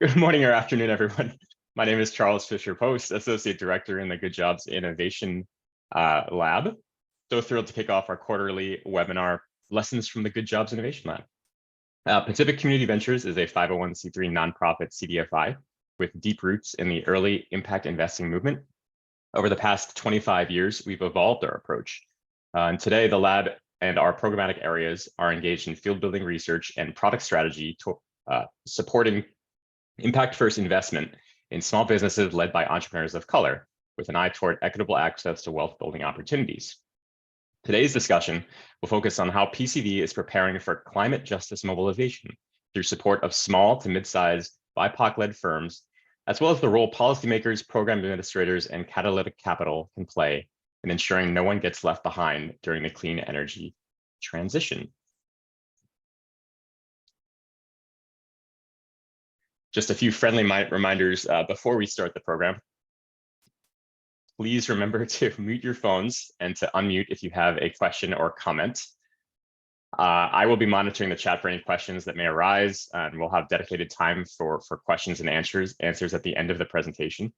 Good morning or afternoon, everyone. My name is Charles Fisher Post, Associate Director in the Good Jobs Innovation Lab. So thrilled to kick off our quarterly webinar, Lessons from the Good Jobs Innovation Lab. Pacific Community Ventures is a 501c3 nonprofit CDFI with deep roots in the early impact investing movement. Over the past 25 years, we've evolved our approach. And today, the lab and our programmatic areas are engaged in field building research and product strategy to supporting impact-first investment in small businesses led by entrepreneurs of color, with an eye toward equitable access to wealth building opportunities. Today's discussion will focus on how PCV is preparing for climate justice mobilization through support of small to mid-sized BIPOC-led firms, as well as the role policymakers, program administrators, and catalytic capital can play in ensuring no one gets left behind during the clean energy transition. Just a few friendly reminders before we start the program. Please remember to mute your phones and to unmute if you have a question or comment. I will be monitoring the chat for any questions that may arise, and we'll have dedicated time for questions and answers at the end of the presentation.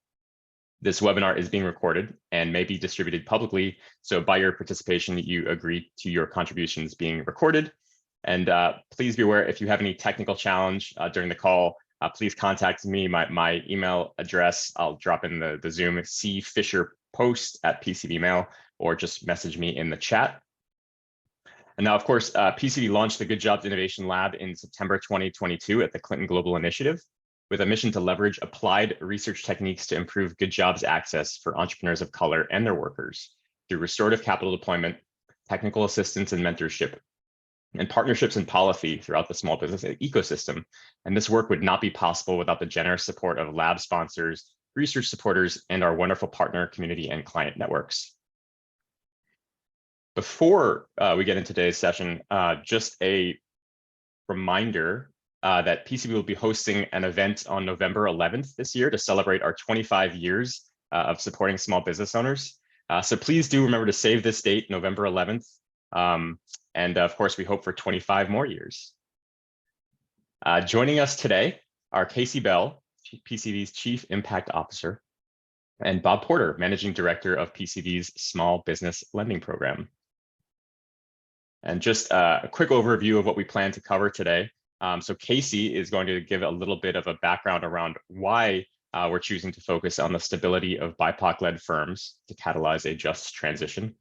This webinar is being recorded and may be distributed publicly, so by your participation, you agree to your contributions being recorded. And please be aware if you have any technical challenge during the call, please contact me. My email address, I'll drop in the Zoom, cfisherpost@PCVmail, or just message me in the chat. And now, of course, PCV launched the Good Jobs Innovation Lab in September 2022 at the Clinton Global Initiative, with a mission to leverage applied research techniques to improve good jobs access for entrepreneurs of color and their workers through restorative capital deployment, technical assistance and mentorship, and partnerships and policy throughout the small business ecosystem. And this work would not be possible without the generous support of lab sponsors, research supporters, and our wonderful partner community and client networks. Before we get into today's session, just a reminder that PCV will be hosting an event on November 11th this year to celebrate our 25 years of supporting small business owners. So please do remember to save this date, November 11th. And of course, we hope for 25 more years. Joining us today are Casey Bell, PCV's Chief Impact Officer, and Bob Porter, Managing Director of PCV's Small Business Lending Program. And just a quick overview of what we plan to cover today. So Casey is going to give a little bit of a background around why we're choosing to focus on the stability of BIPOC-led firms to catalyze a just transition.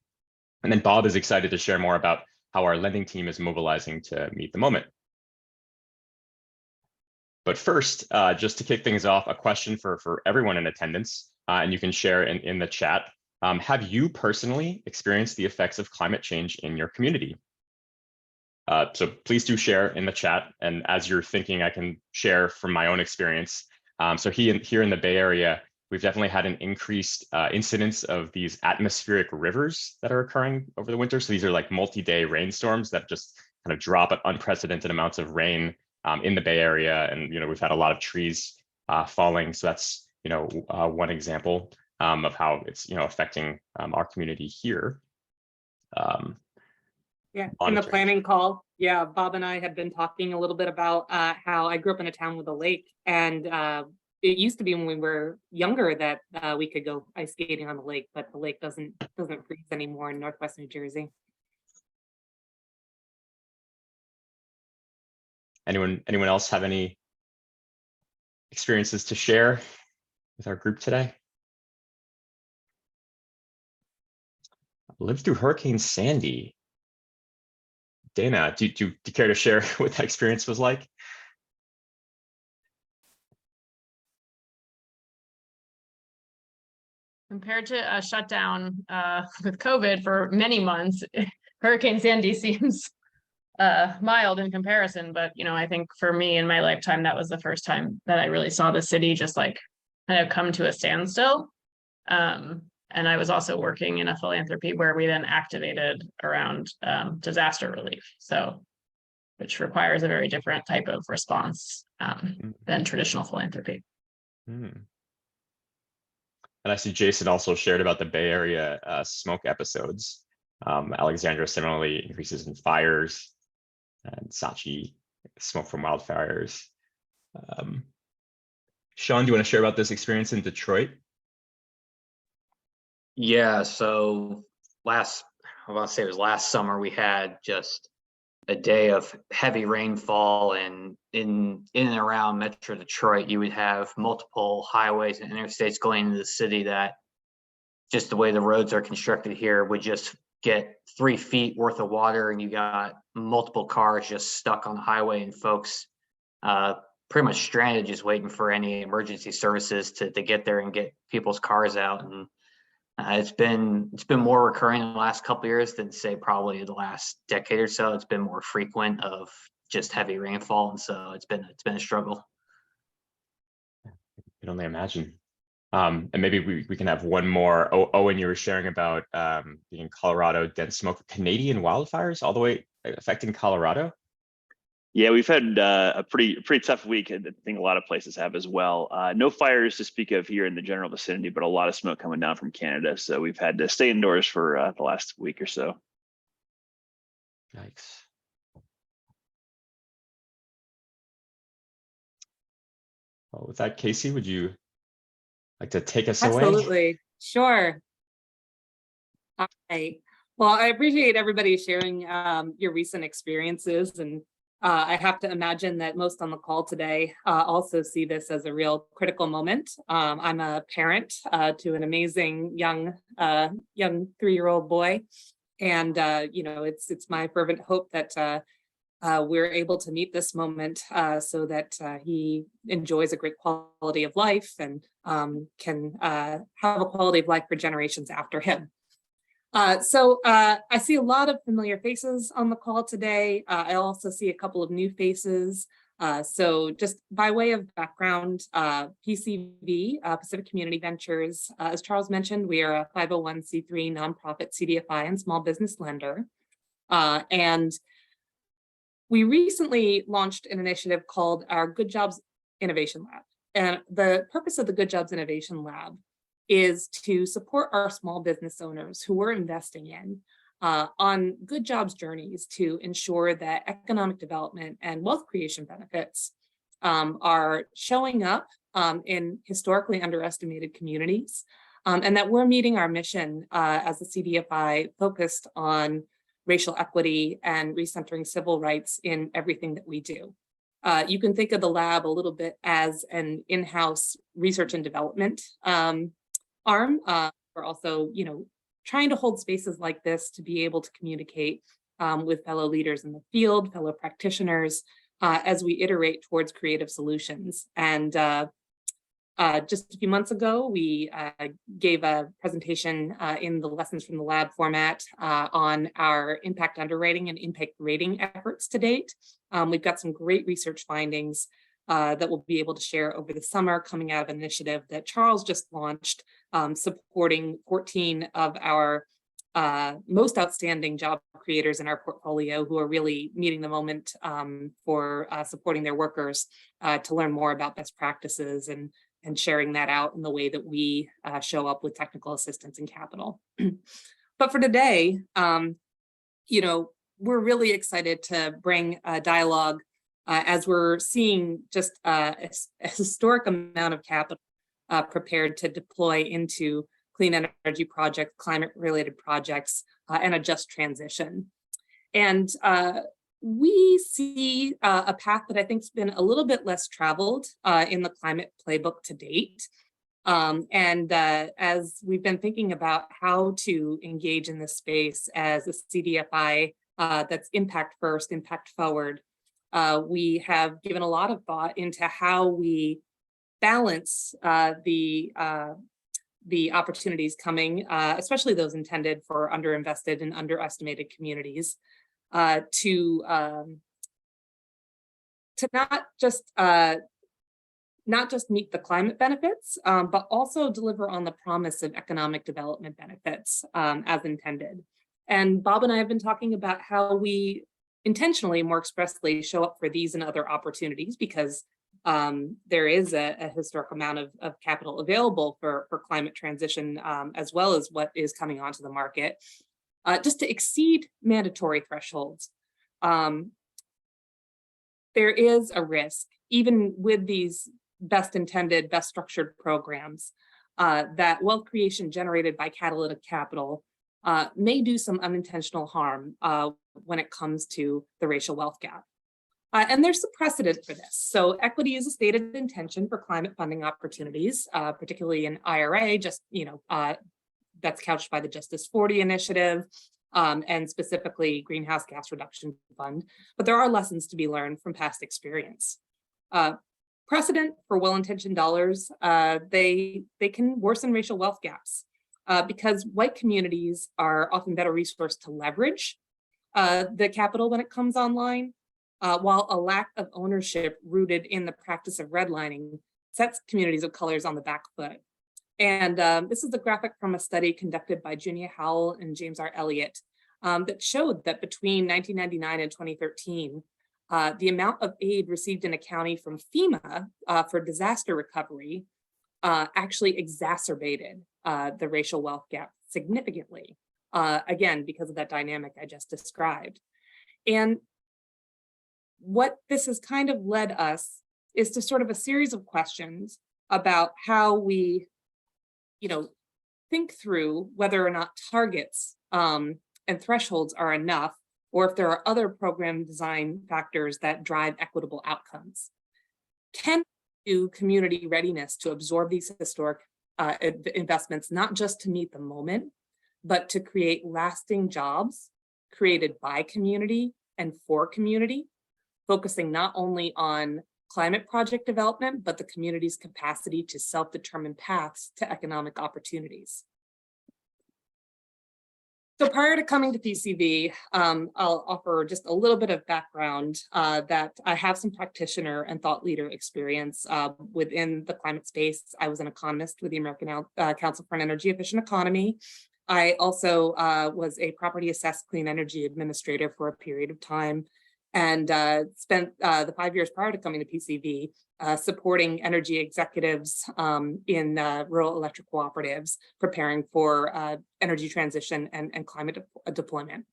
And then Bob is excited to share more about how our lending team is mobilizing to meet the moment. But first, just to kick things off, a question for everyone in attendance, and you can share in the chat. Have you personally experienced the effects of climate change in your community? So please do share in the chat. And as you're thinking, I can share from my own experience. So here in the Bay Area, we've definitely had an increased incidence of these atmospheric rivers that are occurring over the winter. So these are like multi-day rainstorms that just kind of drop at unprecedented amounts of rain in the Bay Area. And, we've had a lot of trees falling. So that's, one example of how it's, affecting our community here. Yeah, in the planning call, Bob and I had been talking a little bit about how I grew up in a town with a lake, and it used to be when we were younger that we could go ice skating on the lake, but the lake doesn't freeze anymore in Northwest New Jersey. Anyone else have any experiences to share with our group today? I lived through Hurricane Sandy. Dana, do you care to share what that experience was like? Compared to a shutdown with COVID for many months, Hurricane Sandy seems mild in comparison. But, I think for me in my lifetime, that was the first time that I really saw the city just like kind of come to a standstill. And I was also working in a philanthropy where we then activated around disaster relief. So, which requires a very different type of response than traditional philanthropy. And I see Jason also shared about the Bay Area smoke episodes. Alexandra similarly increases in fires, and Sachi, smoke from wildfires. Sean, do you want to share about this experience in Detroit? Yeah, so I want to say it was last summer, we had just a day of heavy rainfall, and in and around Metro Detroit, you would have multiple highways and interstates going into the city that, just the way the roads are constructed here, would just get 3 feet worth of water, and you got multiple cars just stuck on the highway, and folks pretty much stranded, just waiting for any emergency services to get there and get people's cars out. And it's been more recurring in the last couple of years than, say, probably the last decade or so. It's been more frequent of just heavy rainfall, and so it's been a struggle. I can only imagine. And maybe we can have one more. Owen, you were sharing about being in Colorado, dense smoke, Canadian wildfires all the way affecting Colorado. Yeah, we've had a pretty tough week. I think a lot of places have as well. No fires to speak of here in the general vicinity, but a lot of smoke coming down from Canada. So we've had to stay indoors for the last week or so. Yikes. Well, with that, Casey, would you like to take us away? Absolutely. Sure. All right. Well, I appreciate everybody sharing your recent experiences, and I have to imagine that most on the call today also see this as a real critical moment. I'm a parent to an amazing young 3-year-old boy, and it's my fervent hope that we're able to meet this moment so that he enjoys a great quality of life and can have a quality of life for generations after him. So I see a lot of familiar faces on the call today. I also see a couple of new faces. So just by way of background, PCV, Pacific Community Ventures, as Charles mentioned, we are a 501c3 nonprofit CDFI and small business lender. And we recently launched an initiative called our Good Jobs Innovation Lab. And the purpose of the Good Jobs Innovation Lab is to support our small business owners who we're investing in on good jobs journeys to ensure that economic development and wealth creation benefits are showing up in historically underestimated communities, and that we're meeting our mission as a CDFI focused on racial equity and recentering civil rights in everything that we do. You can think of the lab a little bit as an in-house research and development arm. We're also, trying to hold spaces like this to be able to communicate with fellow leaders in the field, fellow practitioners, as we iterate towards creative solutions. And just a few months ago, we gave a presentation in the Lessons from the Lab format on our impact underwriting and impact rating efforts to date. We've got some great research findings that we'll be able to share over the summer, coming out of an initiative that Charles just launched, supporting 14 of our most outstanding job creators in our portfolio who are really meeting the moment for supporting their workers to learn more about best practices and sharing that out in the way that we show up with technical assistance and capital. But for today, we're really excited to bring a dialogue as we're seeing just a historic amount of capital prepared to deploy into clean energy projects, climate-related projects, and a just transition. And we see a path that I think's been a little bit less traveled in the climate playbook to date. As we've been thinking about how to engage in this space as a CDFI that's impact first, impact forward, we have given a lot of thought into how we balance the opportunities coming, especially those intended for underinvested and underestimated communities, to not just meet the climate benefits, but also deliver on the promise of economic development benefits as intended. And Bob and I have been talking about how we intentionally, more expressly, show up for these and other opportunities because there is a historic amount of capital available for climate transition, as well as what is coming onto the market, just to exceed mandatory thresholds. There is a risk, even with these best intended, best structured programs, that wealth creation generated by catalytic capital may do some unintentional harm when it comes to the racial wealth gap. And there's some precedent for this. So equity is a stated intention for climate funding opportunities, particularly in IRA, that's couched by the Justice40 Initiative, and specifically Greenhouse Gas Reduction Fund. But there are lessons to be learned from past experience. Precedent for well-intentioned dollars, they can worsen racial wealth gaps because white communities are often better resourced to leverage the capital when it comes online, while a lack of ownership rooted in the practice of redlining sets communities of colors on the back foot. And this is a graphic from a study conducted by Junia Howell and James R. Elliott that showed that between 1999 and 2013, the amount of aid received in a county from FEMA for disaster recovery actually exacerbated the racial wealth gap significantly, again, because of that dynamic I just described. And what this has kind of led us is to sort of a series of questions about how we, think through whether or not targets and thresholds are enough, or if there are other program design factors that drive equitable outcomes. Can we do community readiness to absorb these historic investments, not just to meet the moment, but to create lasting jobs created by community and for community, focusing not only on climate project development, but the community's capacity to self-determine paths to economic opportunities. So prior to coming to PCV, I'll offer just a little bit of background that I have some practitioner and thought leader experience within the climate space. I was an economist with the American Council for an Energy Efficient Economy. I also was a property assessed clean energy administrator for a period of time, and spent the 5 years prior to coming to PCV supporting energy executives in rural electric cooperatives, preparing for energy transition and climate deployment.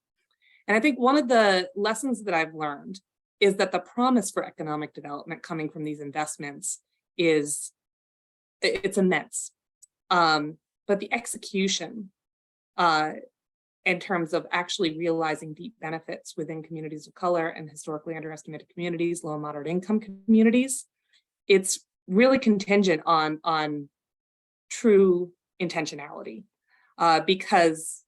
And I think one of the lessons that I've learned is that the promise for economic development coming from these investments it's immense. But the execution in terms of actually realizing deep benefits within communities of color and historically underestimated communities, low and moderate income communities, it's really contingent on true intentionality, because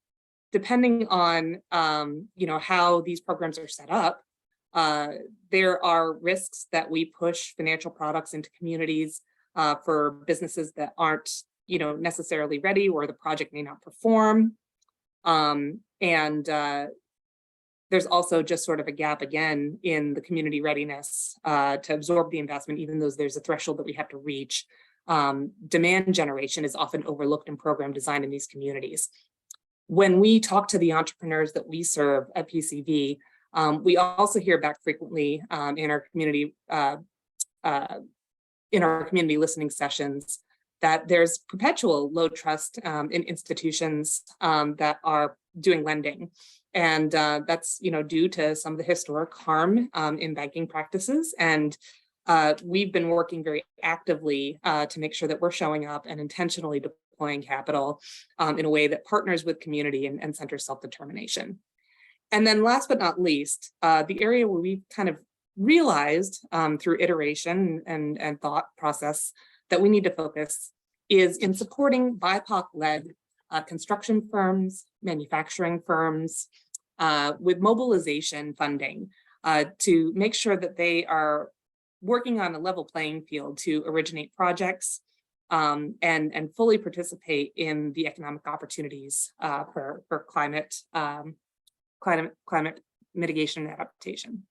depending on how these programs are set up, there are risks that we push financial products into communities for businesses that aren't necessarily ready, or the project may not perform. There's also just sort of a gap again in the community readiness to absorb the investment, even though there's a threshold that we have to reach. Demand generation is often overlooked in program design in these communities. When we talk to the entrepreneurs that we serve at PCV, we also hear back frequently in our community listening sessions that there's perpetual low trust in institutions that are doing lending. And that's due to some of the historic harm in banking practices. And we've been working very actively to make sure that we're showing up and intentionally deploying capital in a way that partners with community and centers self-determination. And then last but not least, the area where we've kind of realized through iteration and thought process that we need to focus is in supporting BIPOC-led construction firms, manufacturing firms with mobilization funding to make sure that they are working on a level playing field to originate projects and fully participate in the economic opportunities for climate mitigation and adaptation.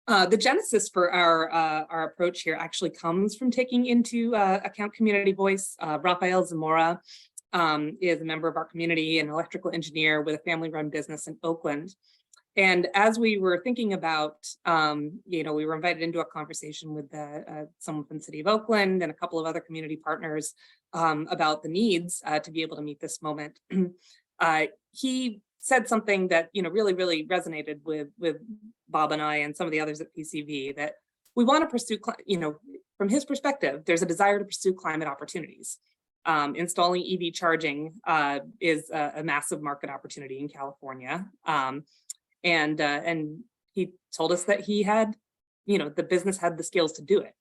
The genesis for our approach here actually comes from taking into account community voice. Rafael Zamora is a member of our community, an electrical engineer with a family-run business in Oakland. And as we were thinking about, we were invited into a conversation with someone from the city of Oakland and a couple of other community partners about the needs to be able to meet this moment. He said something that really resonated with Bob and I and some of the others at PCV, that we want to pursue, from his perspective, there's a desire to pursue climate opportunities. Installing EV charging is a massive market opportunity in California. And he told us that he had, the business had the skills to do it.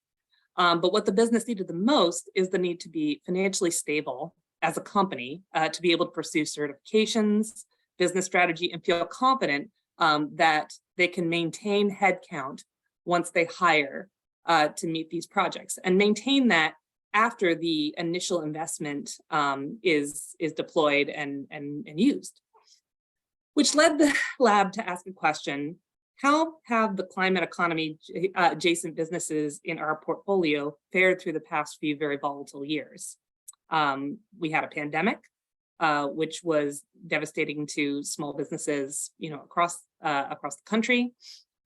But what the business needed the most is the need to be financially stable as a company, to be able to pursue certifications, business strategy, and feel confident that they can maintain headcount once they hire to meet these projects, and maintain that after the initial investment is deployed and used. Which led the lab to ask a question: how have the climate economy adjacent businesses in our portfolio fared through the past few very volatile years? We had a pandemic, which was devastating to small businesses, across the country,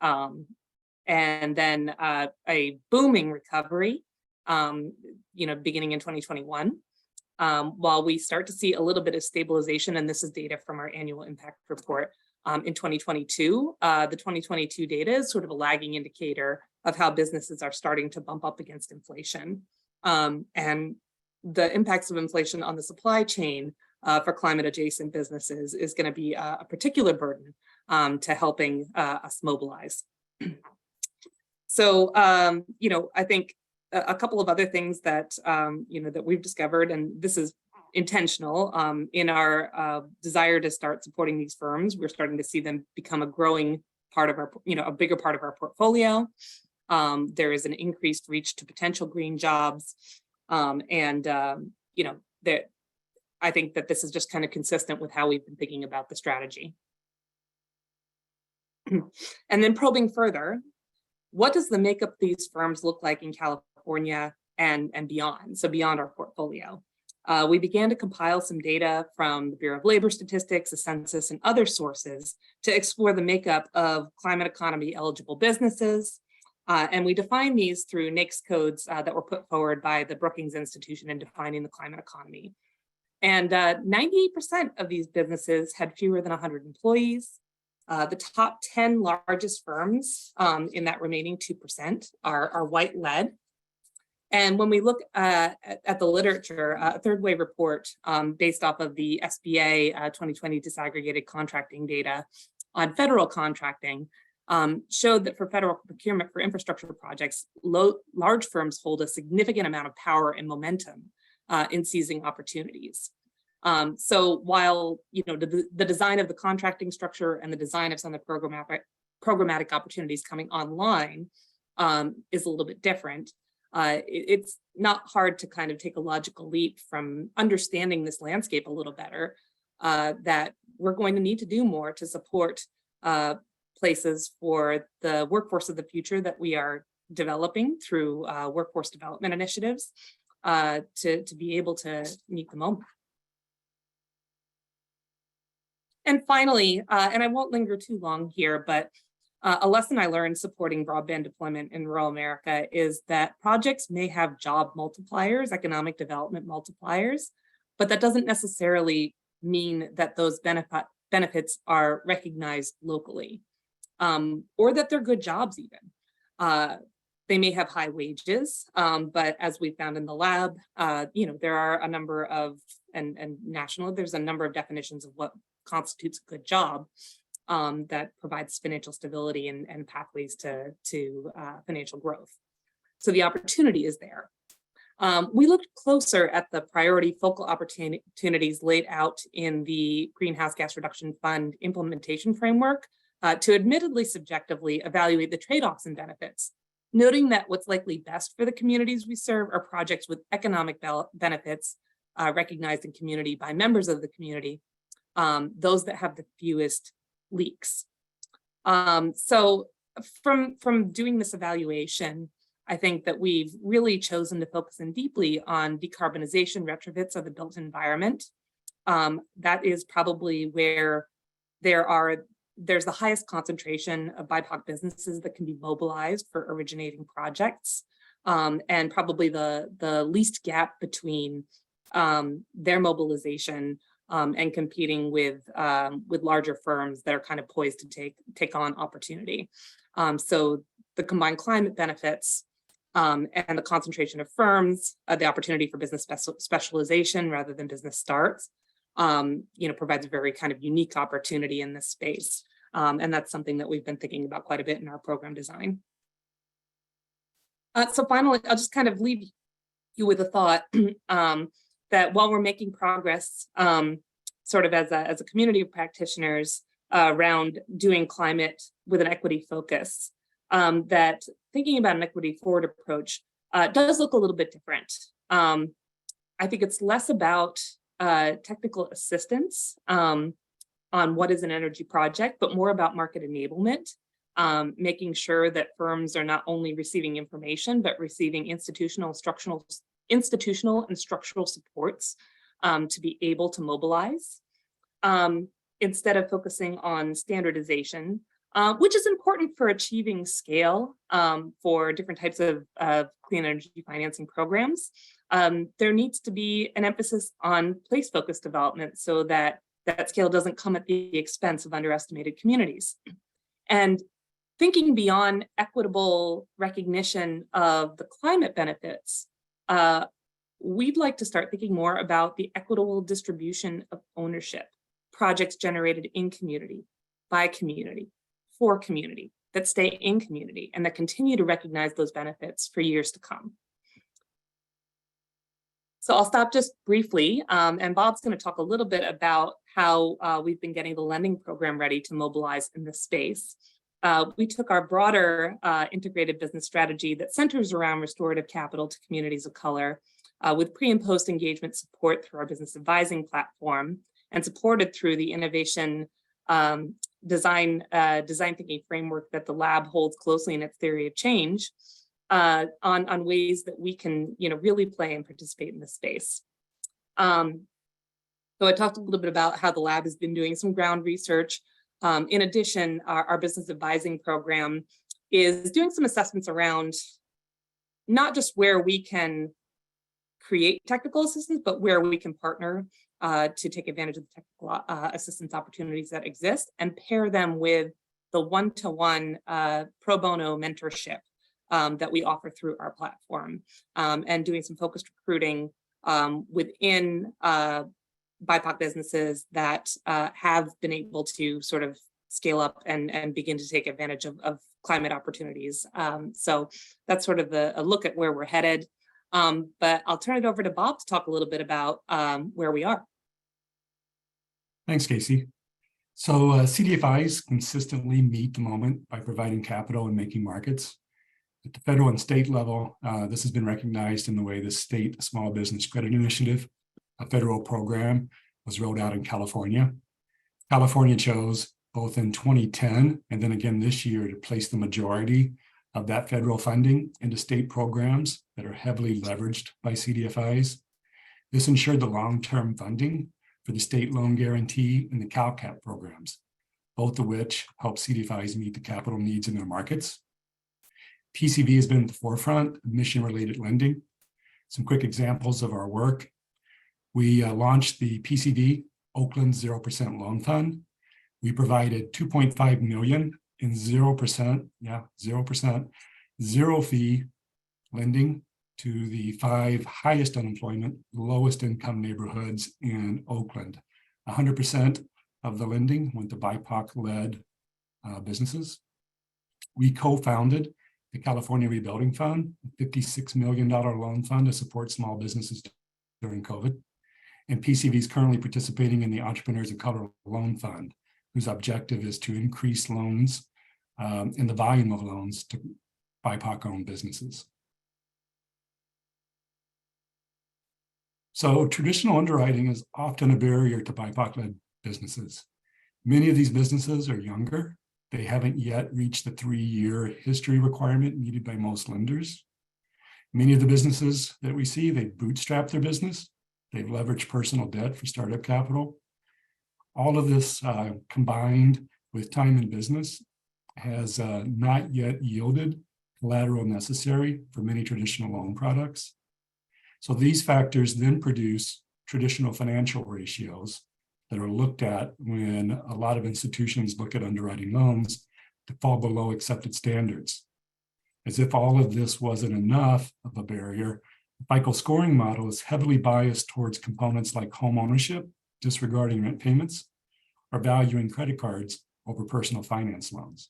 and then a booming recovery, beginning in 2021. While we start to see a little bit of stabilization, and this is data from our annual impact report in 2022, the 2022 data is sort of a lagging indicator of how businesses are starting to bump up against inflation. And the impacts of inflation on the supply chain for climate adjacent businesses is going to be a particular burden to helping us mobilize. So, I think a couple of other things that, that we've discovered, and this is intentional, in our desire to start supporting these firms, we're starting to see them become a growing part of our, a bigger part of our portfolio. There is an increased reach to potential green jobs. That I think that this is just kind of consistent with how we've been thinking about the strategy. And then probing further, what does the makeup of these firms look like in California and beyond, so beyond our portfolio? We began to compile some data from the Bureau of Labor Statistics, the census, and other sources to explore the makeup of climate economy eligible businesses. And we define these through NAICS codes that were put forward by the Brookings Institution in defining the climate economy. And 98% of these businesses had fewer than 100 employees. The top 10 largest firms in that remaining 2% are white-led. And when we look at the literature, a third wave report based off of the SBA 2020 disaggregated contracting data on federal contracting showed that for federal procurement for infrastructure projects, large firms hold a significant amount of power and momentum in seizing opportunities. So while the design of the contracting structure and the design of some of the programmatic opportunities coming online is a little bit different, it's not hard to kind of take a logical leap from understanding this landscape a little better, that we're going to need to do more to support places for the workforce of the future that we are developing through workforce development initiatives to be able to meet the moment. And finally, and I won't linger too long here, but a lesson I learned supporting broadband deployment in rural America is that projects may have job multipliers, economic development multipliers, but that doesn't necessarily mean that those benefits are recognized locally, or that they're good jobs even. They may have high wages, but as we found in the lab, there are a number of, and national, there's a number of definitions of what constitutes a good job that provides financial stability and pathways to financial growth. So the opportunity is there. We looked closer at the priority focal opportunities laid out in the Greenhouse Gas Reduction Fund implementation framework to admittedly subjectively evaluate the trade-offs and benefits, noting that what's likely best for the communities we serve are projects with economic benefits recognized in community by members of the community, those that have the fewest leaks. So from doing this evaluation, I think that we've really chosen to focus in deeply on decarbonization retrofits of the built environment. That is probably where there's the highest concentration of BIPOC businesses that can be mobilized for originating projects, and probably the least gap between their mobilization and competing with larger firms that are kind of poised to take on opportunity. So the combined climate benefits, and the concentration of firms, the opportunity for business specialization rather than business starts, provides a very kind of unique opportunity in this space. And that's something that we've been thinking about quite a bit in our program design. So finally, I'll just kind of leave you with a thought that while we're making progress, sort of as a community of practitioners around doing climate with an equity focus, that thinking about an equity forward approach does look a little bit different. I think it's less about technical assistance on what is an energy project, but more about market enablement, making sure that firms are not only receiving information, but receiving institutional and structural supports to be able to mobilize, instead of focusing on standardization, which is important for achieving scale for different types of clean energy financing programs. There needs to be an emphasis on place-focused development so that that scale doesn't come at the expense of underestimated communities. And thinking beyond equitable recognition of the climate benefits, we'd like to start thinking more about the equitable distribution of ownership, projects generated in community, by community, for community, that stay in community, and that continue to recognize those benefits for years to come. So I'll stop just briefly, and Bob's going to talk a little bit about how we've been getting the lending program ready to mobilize in this space. We took our broader integrated business strategy that centers around restorative capital to communities of color, with pre and post engagement support through our business advising platform, and supported through the innovation design thinking framework that the lab holds closely in its theory of change, on ways that we can really play and participate in this space. So I talked a little bit about how the lab has been doing some ground research. In addition, our business advising program is doing some assessments around not just where we can create technical assistance, but where we can partner to take advantage of the technical assistance opportunities that exist and pair them with the one-to-one pro bono mentorship that we offer through our platform, and doing some focused recruiting within BIPOC businesses that have been able to sort of scale up and begin to take advantage of climate opportunities. So that's sort of a look at where we're headed. But I'll turn it over to Bob to talk a little bit about where we are. Thanks, Casey. So CDFIs consistently meet the moment by providing capital and making markets. At the federal and state level, this has been recognized in the way the State Small Business Credit Initiative, a federal program, was rolled out in California. California chose both in 2010 and then again this year to place the majority of that federal funding into state programs that are heavily leveraged by CDFIs. This ensured the long-term funding for the state loan guarantee and the CalCap programs, both of which help CDFIs meet the capital needs in their markets. PCV has been at the forefront of mission-related lending. Some quick examples of our work. We launched the PCV Oakland 0% Loan Fund. We provided $2.5 million in 0%, zero fee lending to the 5 highest unemployment, lowest income neighborhoods in Oakland. 100% of the lending went to BIPOC-led businesses. We co-founded the California Rebuilding Fund, a $56 million loan fund to support small businesses during COVID. And PCV is currently participating in the Entrepreneurs of Color Loan Fund, whose objective is to increase loans and the volume of loans to BIPOC-owned businesses. So traditional underwriting is often a barrier to BIPOC-led businesses. Many of these businesses are younger. They haven't yet reached the 3-year history requirement needed by most lenders. Many of the businesses that we see, they bootstrap their business. They've leveraged personal debt for startup capital. All of this combined with time in business has not yet yielded collateral necessary for many traditional loan products. So these factors then produce traditional financial ratios that are looked at when a lot of institutions look at underwriting loans to fall below accepted standards. As if all of this wasn't enough of a barrier, the FICO scoring model is heavily biased towards components like home ownership, disregarding rent payments, or valuing credit cards over personal finance loans.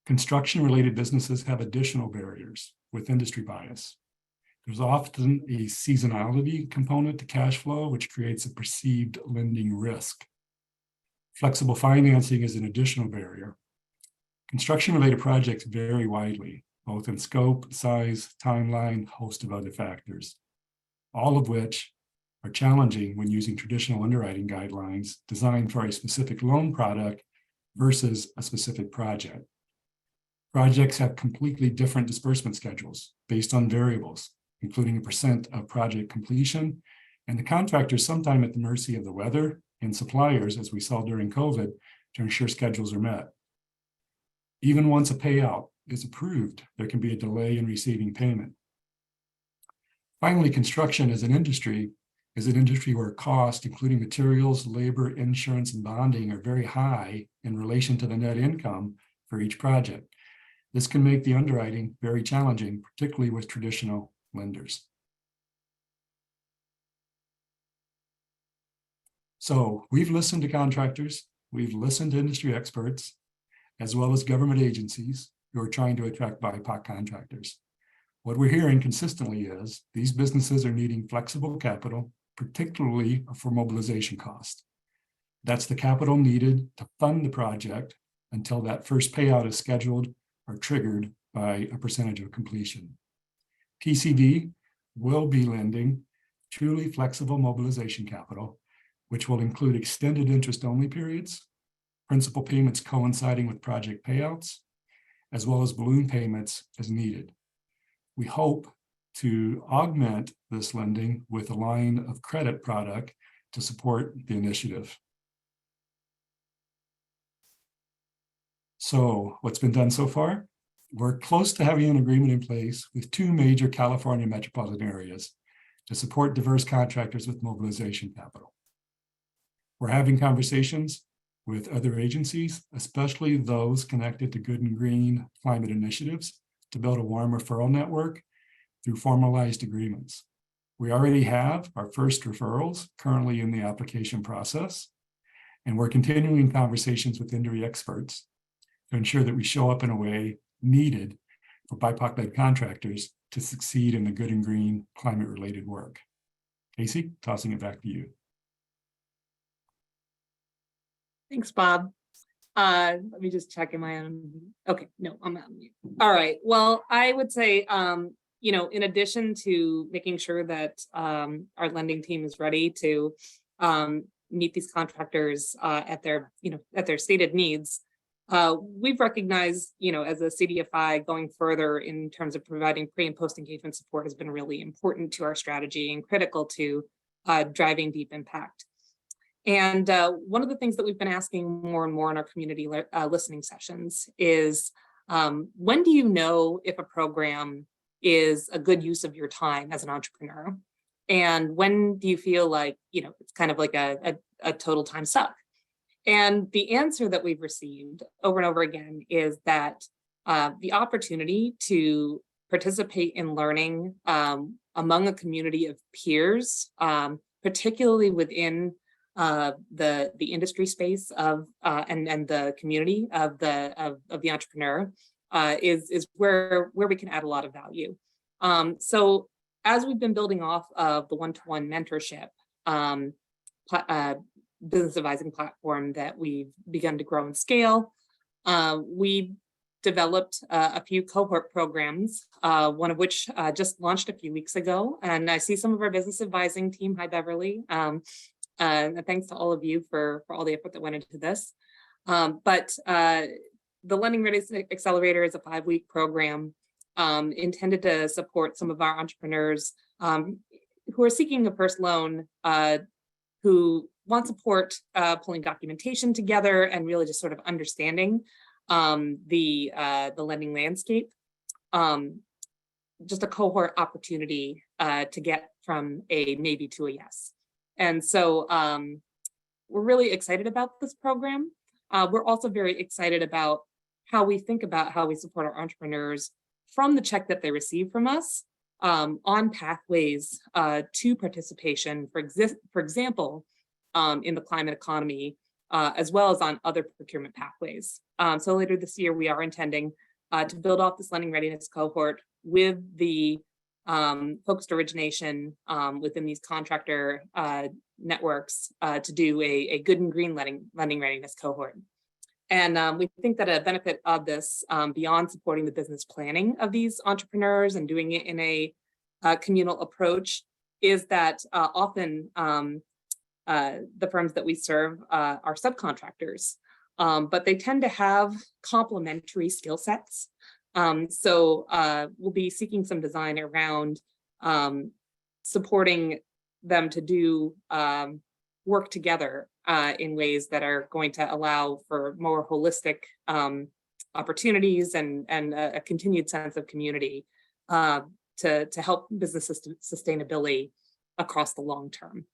Construction-related businesses have additional barriers with industry bias. There's often a seasonality component to cash flow, which creates a perceived lending risk. Flexible financing is an additional barrier. Construction-related projects vary widely, both in scope, size, timeline, host of other factors, all of which are challenging when using traditional underwriting guidelines designed for a specific loan product versus a specific project. Projects have completely different disbursement schedules based on variables, including a percent of project completion, and the contractors sometimes at the mercy of the weather and suppliers, as we saw during COVID, to ensure schedules are met. Even once a payout is approved, there can be a delay in receiving payment. Finally, construction as an industry is an industry where costs, including materials, labor, insurance, and bonding, are very high in relation to the net income for each project. This can make the underwriting very challenging, particularly with traditional lenders. So we've listened to contractors, we've listened to industry experts, as well as government agencies who are trying to attract BIPOC contractors. What we're hearing consistently is these businesses are needing flexible capital, particularly for mobilization costs. That's the capital needed to fund the project until that first payout is scheduled or triggered by a percentage of completion. TCV will be lending truly flexible mobilization capital, which will include extended interest-only periods, principal payments coinciding with project payouts, as well as balloon payments as needed. We hope to augment this lending with a line of credit product to support the initiative. So what's been done so far? We're close to having an agreement in place with 2 major California metropolitan areas to support diverse contractors with mobilization capital. We're having conversations with other agencies, especially those connected to good and green climate initiatives, to build a warm referral network through formalized agreements. We already have our first referrals currently in the application process, and we're continuing conversations with industry experts to ensure that we show up in a way needed for BIPOC-led contractors to succeed in the good and green climate-related work. Casey, tossing it back to you. Thanks, Bob. Let me just check, am I on? Okay, no, I'm not on mute. All right, well, I would say, in addition to making sure that our lending team is ready to meet these contractors at their stated needs, we've recognized, as a CDFI, going further in terms of providing pre and post engagement support has been really important to our strategy and critical to driving deep impact. And one of the things that we've been asking more and more in our community listening sessions is, when do you know if a program is a good use of your time as an entrepreneur? And when do you feel like, it's kind of like a total time suck? And the answer that we've received over and over again is that the opportunity to participate in learning among a community of peers, particularly within the industry space of and the community of the entrepreneur is where we can add a lot of value. So as we've been building off of the one-to-one mentorship business advising platform that we've begun to grow and scale, we developed a few cohort programs, one of which just launched a few weeks ago. And I see some of our business advising team. Hi, Beverly. Thanks to all of you for all the effort that went into this. But the Lending Ready Accelerator is a 5-week program intended to support some of our entrepreneurs who are seeking a first loan, who want support pulling documentation together and really just sort of understanding the lending landscape. Just a cohort opportunity to get from a maybe to a yes. And so we're really excited about this program. We're also very excited about how we think about how we support our entrepreneurs from the check that they receive from us on pathways to participation, for example, in the climate economy, as well as on other procurement pathways. So later this year, we are intending to build off this lending readiness cohort with the focused origination within these contractor networks to do a good and green lending readiness cohort. And we think that a benefit of this, beyond supporting the business planning of these entrepreneurs and doing it in a communal approach, is that often the firms that we serve are subcontractors, but they tend to have complementary skill sets. So we'll be seeking some design around supporting them to do work together in ways that are going to allow for more holistic opportunities and a continued sense of community to help business sustainability across the long term.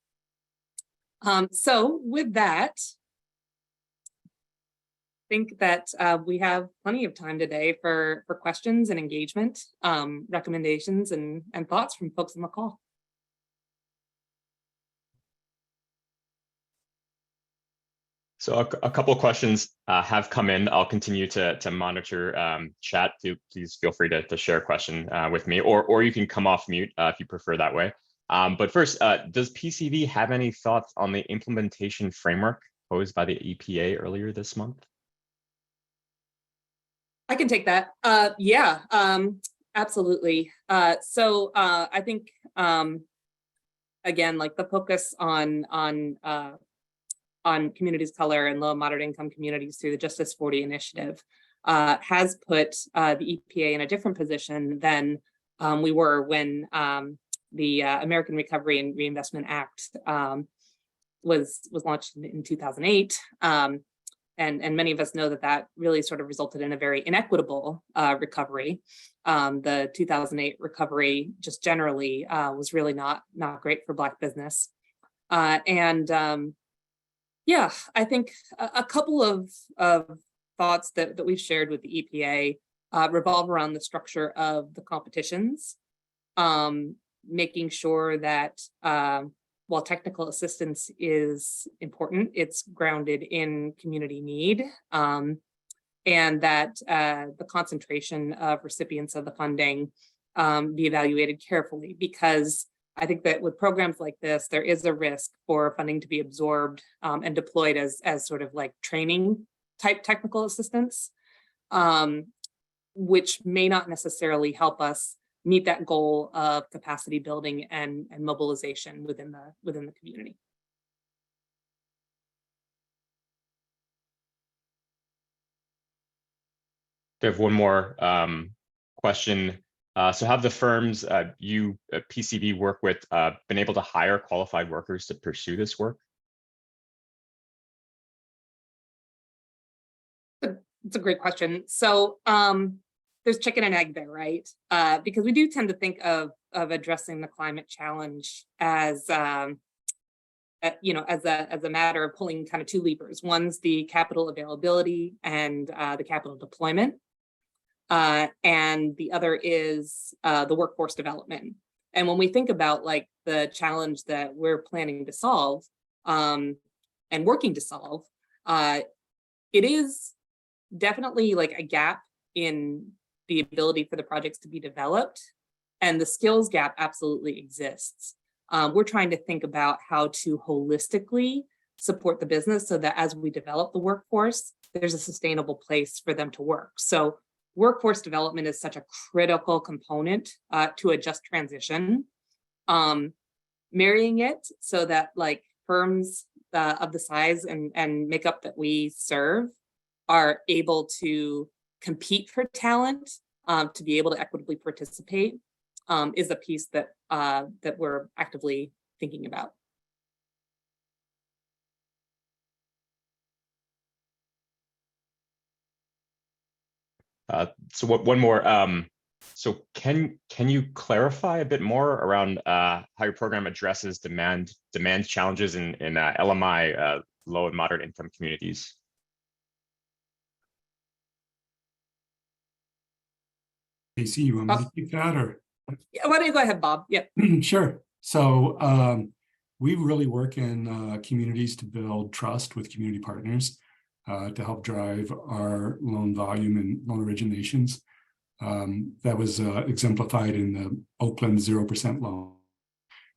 So with that, I think that we have plenty of time today for questions and engagement, recommendations and thoughts from folks on the call. So a couple of questions have come in. I'll continue to monitor chat. Please feel free to share a question with me, or you can come off mute if you prefer that way. But first, does PCV have any thoughts on the implementation framework posed by the EPA earlier this month? I can take that. Yeah, absolutely. So I think, again, like the focus on communities of color and low and moderate income communities through the Justice40 Initiative has put the EPA in a different position than we were when the American Recovery and Reinvestment Act was launched in 2008. And many of us know that really sort of resulted in a very inequitable recovery. The 2008 recovery just generally was really not great for Black business. Yeah, I think a couple of thoughts that we've shared with the EPA revolve around the structure of the competitions, making sure that while technical assistance is important, it's grounded in community need, and that the concentration of recipients of the funding be evaluated carefully, because I think that with programs like this, there is a risk for funding to be absorbed and deployed as sort of like training type technical assistance, which may not necessarily help us meet that goal of capacity building and mobilization within the community. I have one more question. So have the firms you PCV work with been able to hire qualified workers to pursue this work? It's a great question. So there's chicken and egg there, right? Because we do tend to think of addressing the climate challenge as as a matter of pulling kind of two levers. One's the capital availability and the capital deployment, and the other is the workforce development. And when we think about like the challenge that we're planning to solve and working to solve, it is definitely like a gap in the ability for the projects to be developed, and the skills gap absolutely exists. We're trying to think about how to holistically support the business so that as we develop the workforce, there's a sustainable place for them to work. So workforce development is such a critical component to a just transition. Marrying it so that like firms of the size and makeup that we serve are able to compete for talent, to be able to equitably participate, is a piece that we're actively thinking about. So one more. So can you clarify a bit more around how your program addresses demand challenges in LMI, low and moderate income communities? Casey, you want me to take that or? Yeah, why don't you go ahead, Bob? Yeah. Sure. So we really work in communities to build trust with community partners to help drive our loan volume and loan originations. That was exemplified in the Oakland 0% loan.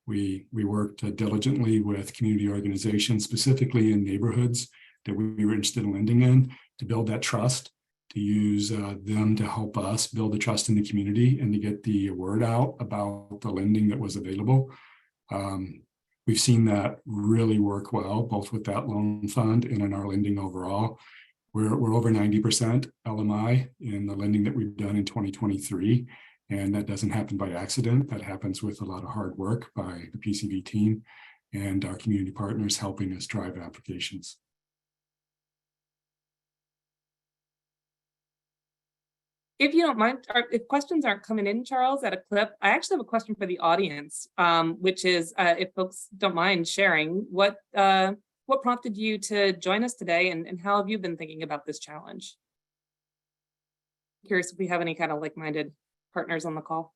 We worked diligently with community organizations, specifically in neighborhoods that we were interested in lending in, to build that trust, to use them to help us build the trust in the community and to get the word out about the lending that was available. We've seen that really work well, both with that loan fund and in our lending overall. We're over 90% LMI in the lending that we've done in 2023. And that doesn't happen by accident. That happens with a lot of hard work by the PCV team and our community partners helping us drive applications. If you don't mind, if questions aren't coming in, Charles, at a clip, I actually have a question for the audience, which is, if folks don't mind sharing, what prompted you to join us today, and how have you been thinking about this challenge? Curious if we have any kind of like-minded partners on the call.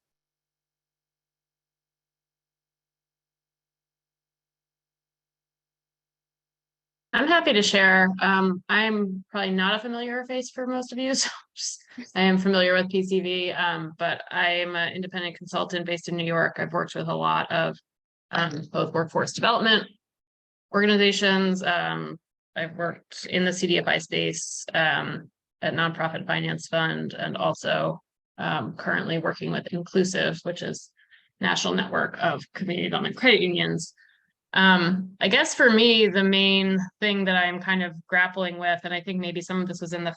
I'm happy to share. I'm probably not a familiar face for most of you, so I am familiar with PCV, but I'm an independent consultant based in New York. I've worked with a lot of both workforce development organizations. I've worked in the CDFI space at Nonprofit Finance Fund, and also currently working with Inclusive, which is national network of community development credit unions. I guess for me, the main thing that I'm kind of grappling with, and I think maybe some of this was in the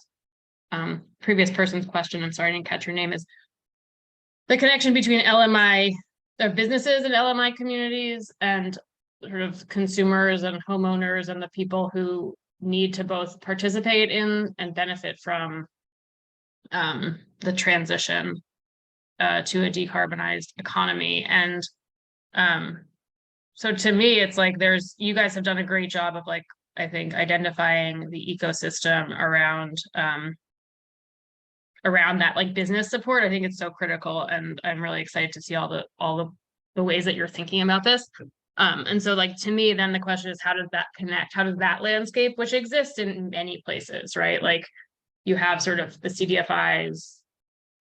previous person's question, I'm sorry I didn't catch your name, is the connection between LMI businesses and LMI communities and sort of consumers and homeowners and the people who need to both participate in and benefit from the transition to a decarbonized economy. And so to me, it's like you guys have done a great job of, like, I think, identifying the ecosystem around that, like, business support. I think it's so critical, and I'm really excited to see all the ways that you're thinking about this. And so, like, to me, then the question is, how does that connect? How does that landscape, which exists in many places, right? Like, you have sort of the CDFIs,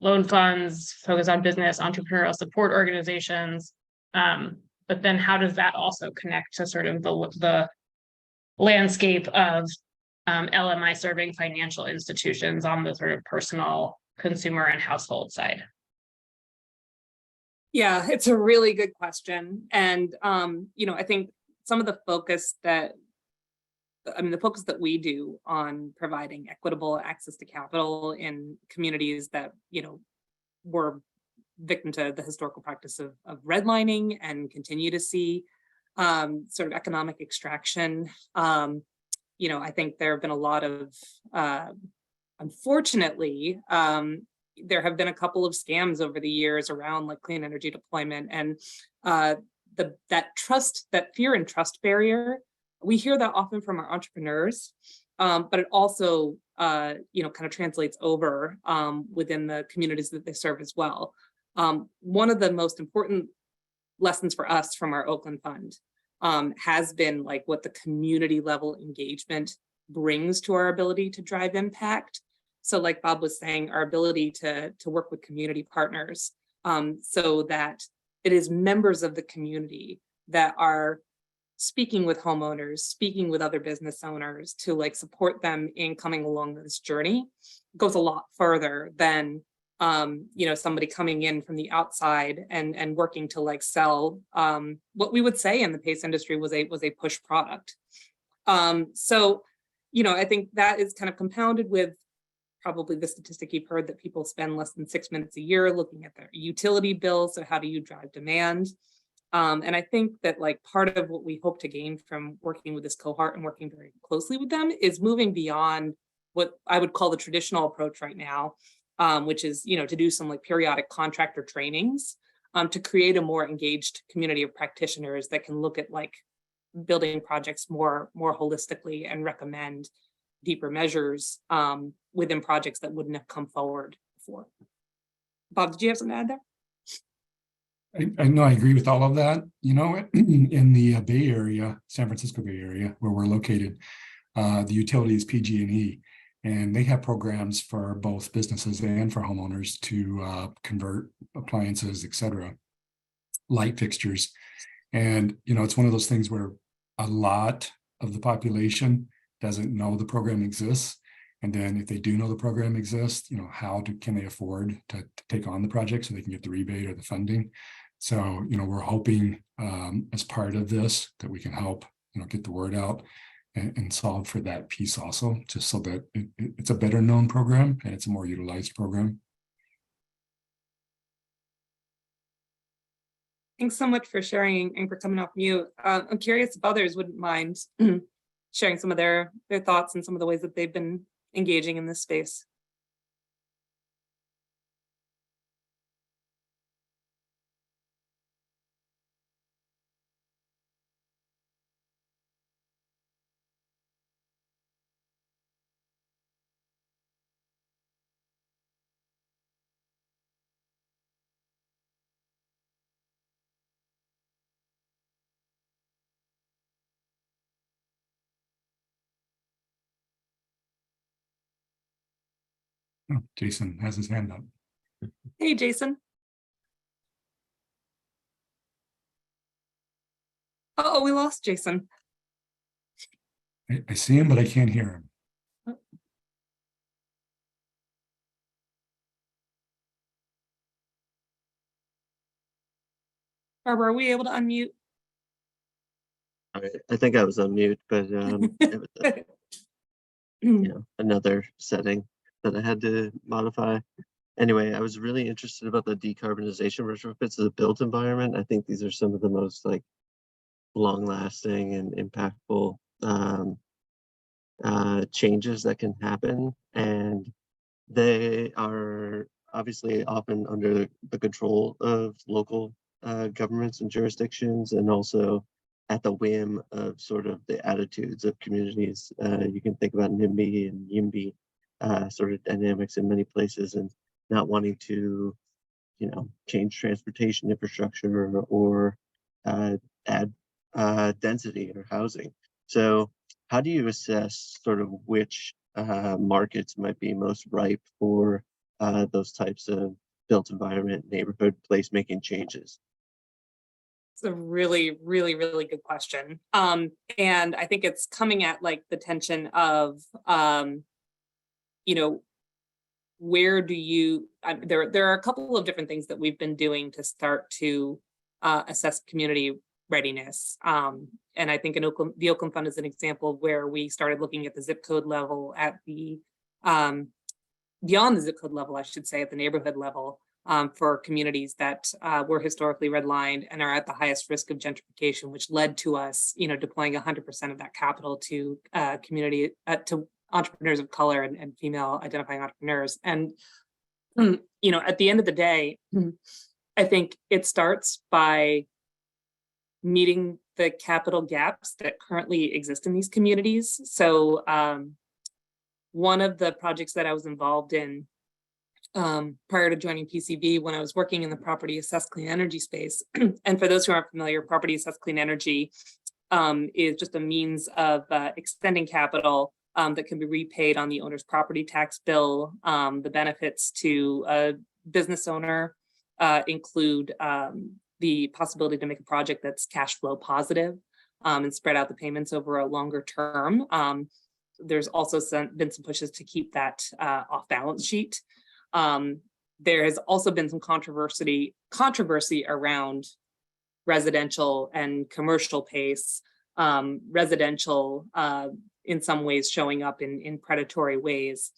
loan funds, focus on business, entrepreneurial support organizations. But then how does that also connect to sort of the landscape of LMI serving financial institutions on the sort of personal, consumer, and household side? Yeah, it's a really good question. And, I think some of the focus that we do on providing equitable access to capital in communities that, were victim to the historical practice of redlining and continue to see sort of economic extraction. I think there have been a lot of, unfortunately, there have been a couple of scams over the years around, like, clean energy deployment, and that fear and trust barrier. We hear that often from our entrepreneurs, but it also, kind of translates over within the communities that they serve as well. One of the most important lessons for us from our Oakland Fund has been, like, what the community level engagement brings to our ability to drive impact. So, like Bob was saying, our ability to work with community partners so that it is members of the community that are speaking with homeowners, speaking with other business owners to, like, support them in coming along this journey goes a lot further than somebody coming in from the outside and working to, like, sell what we would say in the PACE industry was a push product. So, I think that is kind of compounded with probably the statistic you've heard that people spend less than 6 minutes a year looking at their utility bill. So how do you drive demand? And I think that, like, part of what we hope to gain from working with this cohort and working very closely with them is moving beyond what I would call the traditional approach right now, which is, to do some, like, periodic contractor trainings to create a more engaged community of practitioners that can look at, like, building projects more holistically and recommend deeper measures within projects that wouldn't have come forward before. Bob, did you have something to add there? I know I agree with all of that. You know, in the Bay Area, San Francisco Bay Area, where we're located, the utility is PG&E, and they have programs for both businesses and for homeowners to convert appliances, etc., light fixtures. And, you know, it's one of those things where a lot of the population doesn't know the program exists. And then if they do know the program exists, you know, can they afford to take on the project so they can get the rebate or the funding? So, you know, we're hoping as part of this that we can help, you know, get the word out and solve for that piece also, just so that it's a better known program and it's a more utilized program. Thanks so much for sharing and for coming off mute. I'm curious if others wouldn't mind sharing some of their thoughts and some of the ways that they've been engaging in this space. Oh, Jason has his hand up. Hey, Jason. Oh, we lost Jason. I see him, but I can't hear him. Barbara, are we able to unmute? I think I was on mute, but it was another setting that I had to modify. Anyway, I was really interested about the decarbonization retrofits of the built environment. I think these are some of the most long-lasting and impactful changes that can happen, and they are obviously often under the control of local governments and jurisdictions, and also at the whim of sort of the attitudes of communities. You can think about NIMBY and YIMBY sort of dynamics in many places, and not wanting to, change transportation infrastructure or add density or housing. So how do you assess sort of which markets might be most ripe for those types of built environment, neighborhood, placemaking changes? It's a really, really, really good question. And I think it's coming at the tension of, where do you, there are a couple of different things that we've been doing to start to assess community readiness. And I think the Oakland Fund is an example of where we started looking at the zip code level, at the beyond the zip code level, I should say, at the neighborhood level, for communities that were historically redlined and are at the highest risk of gentrification, which led to us, deploying 100% of that capital to to entrepreneurs of color and female identifying entrepreneurs. And, at the end of the day, I think it starts by meeting the capital gaps that currently exist in these communities. So one of the projects that I was involved in prior to joining PCV, when I was working in the property assessed clean energy space, and for those who aren't familiar, property assessed clean energy is just a means of extending capital that can be repaid on the owner's property tax bill. The benefits to a business owner include the possibility to make a project that's cash flow positive and spread out the payments over a longer term. There's also been some pushes to keep that off balance sheet. There has also been some controversy around residential and commercial pace. Residential in some ways showing up in predatory ways.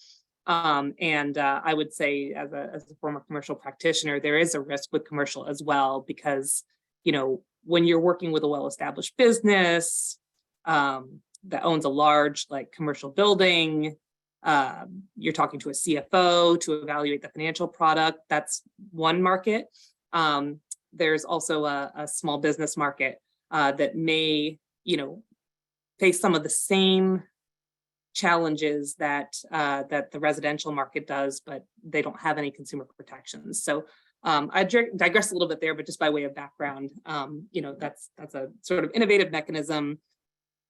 And I would say as a former commercial practitioner, there is a risk with commercial as well, because, when you're working with a well-established business that owns a large commercial building, you're talking to a CFO to evaluate the financial product. That's one market. There's also a small business market that may, face some of the same challenges that that the residential market does, but they don't have any consumer protections. So I digress a little bit there, but just by way of background, you know, that's a sort of innovative mechanism,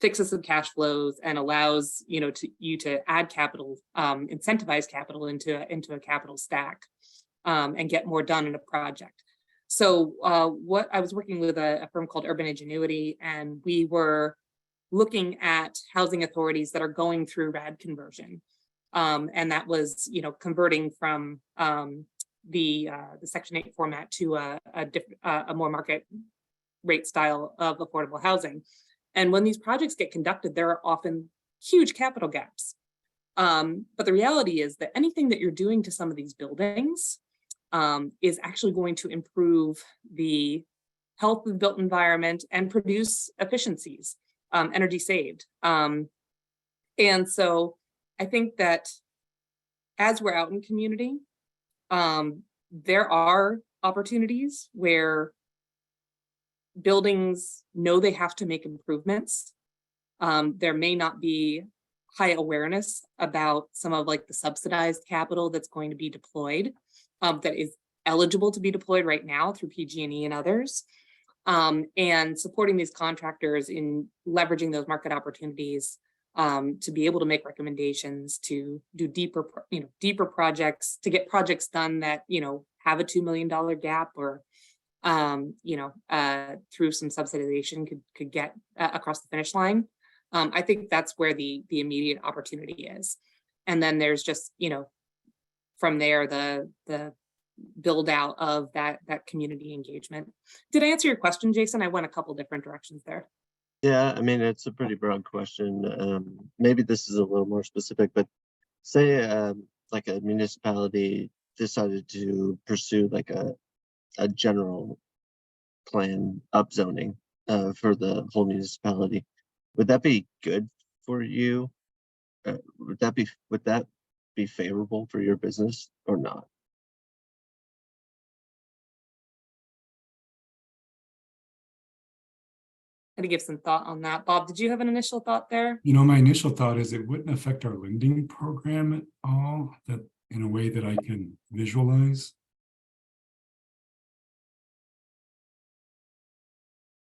fixes some cash flows, and allows, you know, to add capital, incentivize capital into a capital stack, and get more done in a project. So what I was working with a firm called Urban Ingenuity, and we were looking at housing authorities that are going through RAD conversion, and that was, you know, converting from the Section 8 format to a more market rate style of affordable housing. And when these projects get conducted, there are often huge capital gaps. But the reality is that anything that you're doing to some of these buildings is actually going to improve the health of the built environment and produce efficiencies, energy saved. And so I think that as we're out in community, there are opportunities where buildings know they have to make improvements. There may not be high awareness about some of like the subsidized capital that's going to be deployed, that is eligible to be deployed right now through PG&E and others, and supporting these contractors in leveraging those market opportunities to be able to make recommendations, to do deeper projects, to get projects done that, you know, have a $2 million gap, or through some subsidization could get across the finish line. I think that's where the immediate opportunity is. And then there's just, you know, from there, the build out of that community engagement. Did I answer your question, Jason? I went a couple different directions there. Yeah, I mean, it's a pretty broad question. Maybe this is a little more specific, but say like a municipality decided to pursue like a general plan upzoning for the whole municipality. Would that be good for you? Would that be favorable for your business or not? To give some thought on that. Bob, did you have an initial thought there? You know, my initial thought is it wouldn't affect our lending program at all, that in a way that I can visualize.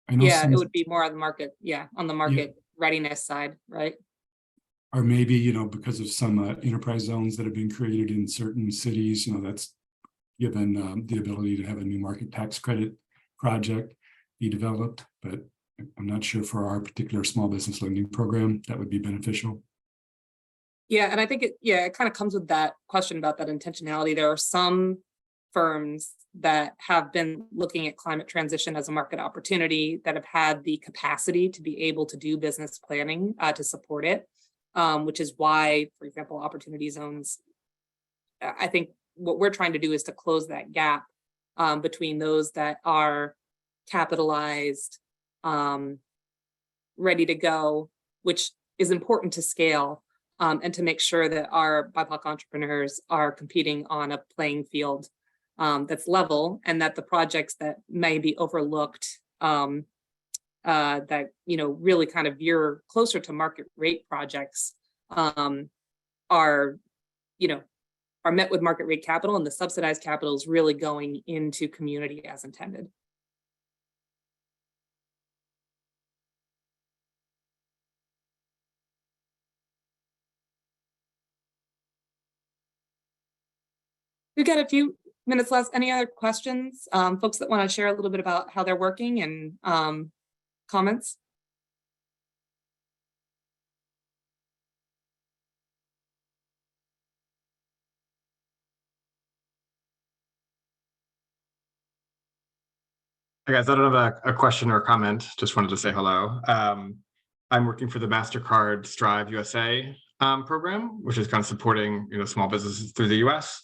I know Yeah, it would be more on the market. Yeah, on the market readiness side, right? Or maybe, you know, because of some enterprise zones that have been created in certain cities, you know, that's given the ability to have a new market tax credit project be developed. But I'm not sure for our particular small business lending program that would be beneficial. Yeah, and I think it kind of comes with that question about that intentionality. There are some firms that have been looking at climate transition as a market opportunity, that have had the capacity to be able to do business planning to support it, which is why, for example, opportunity zones, I think what we're trying to do is to close that gap between those that are capitalized, ready to go, which is important to scale, and to make sure that our BIPOC entrepreneurs are competing on a playing field that's level, and that the projects that may be overlooked, that, you know, really kind of veer closer to market rate projects, are, you know, are met with market rate capital, and the subsidized capital is really going into community as intended. We've got a few minutes left. Any other questions? Folks that want to share a little bit about how they're working, and comments? Hey guys, I don't have a question or a comment. Just wanted to say hello. I'm working for the MasterCard Strive USA program, which is kind of supporting, you know, small businesses through the US.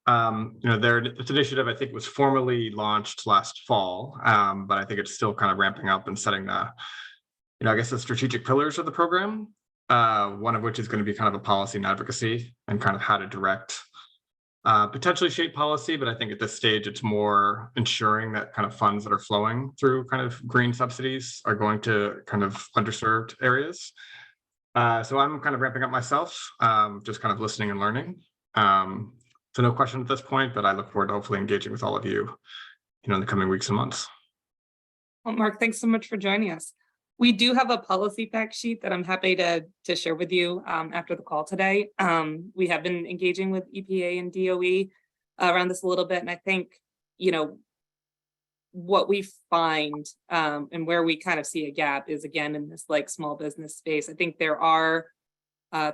You know, this initiative, I think, was formally launched last fall, but I think it's still kind of ramping up and setting the, you know, I guess the strategic pillars of the program. One of which is going to be kind of a policy and advocacy, and kind of how to direct, potentially shape policy. But I think at this stage, it's more ensuring that kind of funds that are flowing through kind of green subsidies are going to kind of underserved areas. So I'm kind of ramping up myself, just kind of listening and learning. So no question at this point, but I look forward to hopefully engaging with all of you, in the coming weeks and months. Well, Mark, thanks so much for joining us. We do have a policy fact sheet that I'm happy to share with you after the call today. We have been engaging with EPA and DOE around this a little bit, and I think, what we find and where we kind of see a gap is, again, in this like small business space. I think there are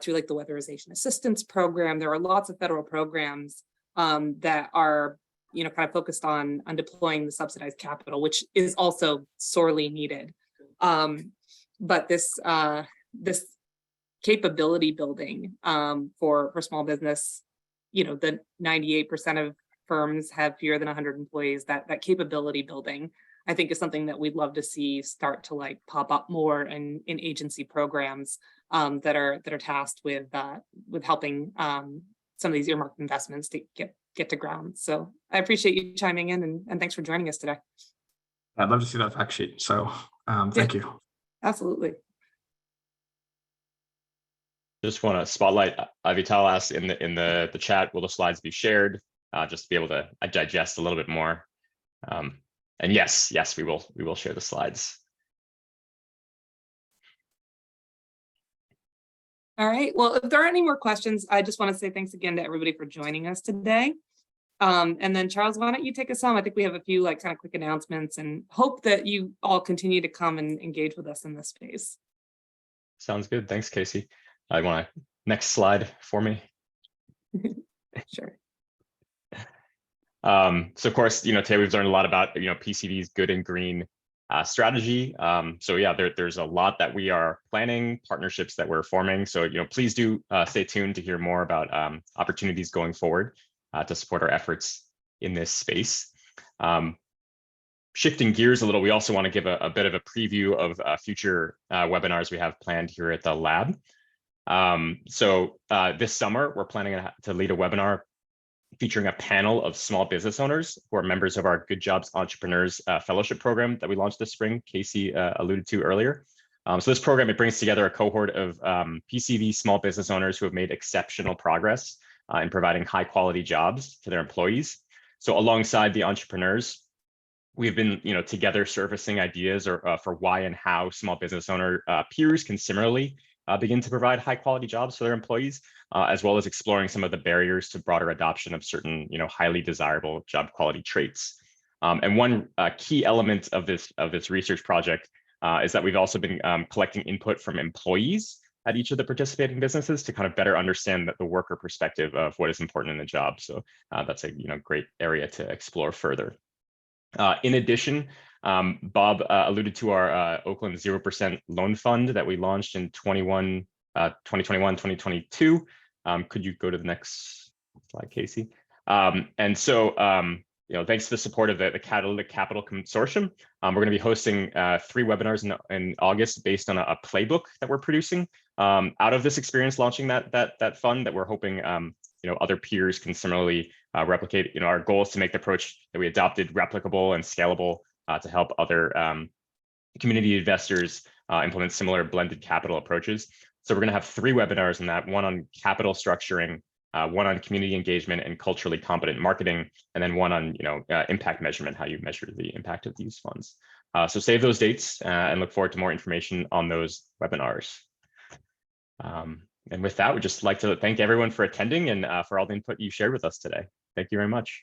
through like the weatherization assistance program, there are lots of federal programs that are kind of focused on deploying the subsidized capital, which is also sorely needed. But this capability building for small business, the 98% of firms have fewer than 100 employees. That capability building, I think, is something that we'd love to see start to like pop up more in agency programs that are tasked with helping some of these earmarked investments to get to ground. So I appreciate you chiming in, and thanks for joining us today. I'd love to see that fact sheet. So thank you. Absolutely. Just want to spotlight Vital asked in the chat, will the slides be shared? Just to be able to digest a little bit more. And yes, we will share the slides. All right. Well, if there are any more questions, I just want to say thanks again to everybody for joining us today. And then Charles, why don't you take us home? I think we have a few like kind of quick announcements, and hope that you all continue to come and engage with us in this space. Sounds good. Thanks, Casey. I want to next slide for me. Sure. So of course, today we've learned a lot about, PCV's good and green strategy. So yeah, there's a lot that we are planning, partnerships that we're forming. So, please do stay tuned to hear more about opportunities going forward to support our efforts in this space. Shifting gears a little, we also want to give a bit of a preview of future webinars we have planned here at the lab. So this summer, we're planning to lead a webinar featuring a panel of small business owners who are members of our Good Jobs Entrepreneurs Fellowship program that we launched this spring, Casey alluded to earlier. So this program, it brings together a cohort of PCV small business owners who have made exceptional progress in providing high quality jobs to their employees. So alongside the entrepreneurs, we've been together surfacing ideas for why and how small business owner peers can similarly begin to provide high quality jobs for their employees, as well as exploring some of the barriers to broader adoption of certain highly desirable job quality traits. And one key element of this research project is that we've also been collecting input from employees at each of the participating businesses to kind of better understand the worker perspective of what is important in the job. So that's a great area to explore further. In addition, Bob alluded to our Oakland 0% loan fund that we launched in 2021, 2022. Could you go to the next slide, Casey? And so, thanks to the support of the Catalyze Capital Consortium, we're going to be hosting 3 webinars in August based on a playbook that we're producing out of this experience launching that fund that we're hoping other peers can similarly replicate. Our goal is to make the approach that we adopted replicable and scalable to help other community investors implement similar blended capital approaches. So we're going to have 3 webinars on that, one on capital structuring, one on community engagement and culturally competent marketing, and then one on impact measurement, how you measure the impact of these funds. So save those dates and look forward to more information on those webinars. And with that, we'd just like to thank everyone for attending and for all the input you shared with us today. Thank you very much.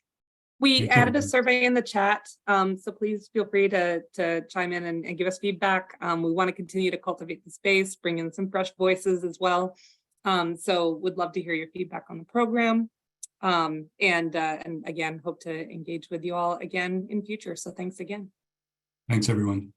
We added a survey in the chat, so please feel free to chime in and give us feedback. We want to continue to cultivate the space, bring in some fresh voices as well. So would love to hear your feedback on the program. And again, hope to engage with you all again in future. So thanks again. Thanks, everyone.